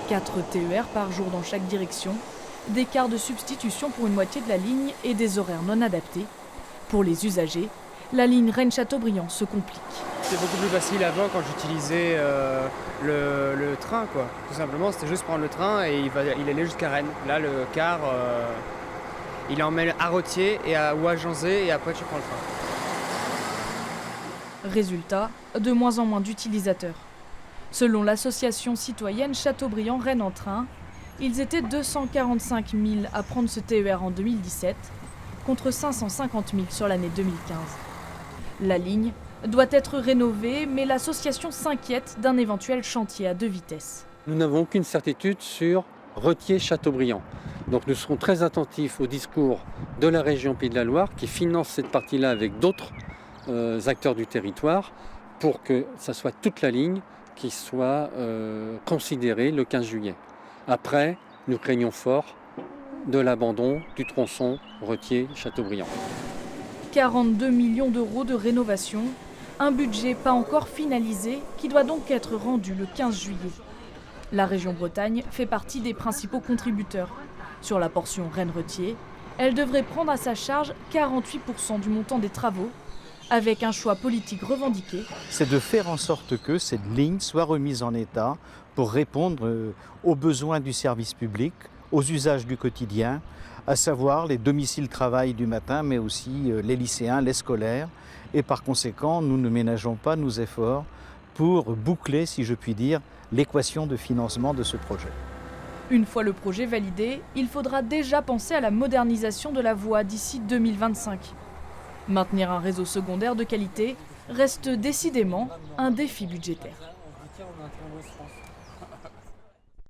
4 TER par jour dans chaque direction, des quarts de substitution pour une moitié de la ligne et des horaires non adaptés. Pour les usagers, la ligne Rennes-Châteaubriand se complique. C'était beaucoup plus facile avant quand j'utilisais le train, quoi. Tout simplement, c'était juste prendre le train et il allait jusqu'à Rennes. Là, le car, il emmène à Rothier ou à Janzé et après tu prends le train. Résultat, de moins en moins d'utilisateurs. Selon l'association citoyenne Châteaubriand-Rennes en train, ils étaient 245 000 à prendre ce TER en 2017, contre 550 000 sur l'année 2015. La ligne doit être rénovée, mais l'association s'inquiète d'un éventuel chantier à 2 vitesses. Nous n'avons aucune certitude sur Rothier-Châteaubriand. Donc nous serons très attentifs au discours de la région Pays de la Loire qui finance cette partie-là avec d'autres acteurs du territoire pour que ça soit toute la ligne qui soit considérée le 15 juillet. Après, nous craignons fort de l'abandon du tronçon Rothier-Châteaubriand. 42 millions d'euros de rénovation, un budget pas encore finalisé qui doit donc être rendu le 15 juillet. La région Bretagne fait partie des principaux contributeurs. Sur la portion Rennes-Rothier, elle devrait prendre à sa charge 48% du montant des travaux, avec un choix politique revendiqué. C'est de faire en sorte que cette ligne soit remise en état pour répondre aux besoins du service public, aux usages du quotidien, à savoir les domiciles-travail du matin, mais aussi les lycéens, les scolaires. Et par conséquent, nous ne ménageons pas nos efforts pour boucler, si je puis dire, l'équation de financement de ce projet. Une fois le projet validé, il faudra déjà penser à la modernisation de la voie d'ici 2025. Maintenir un réseau secondaire de qualité reste décidément un défi budgétaire.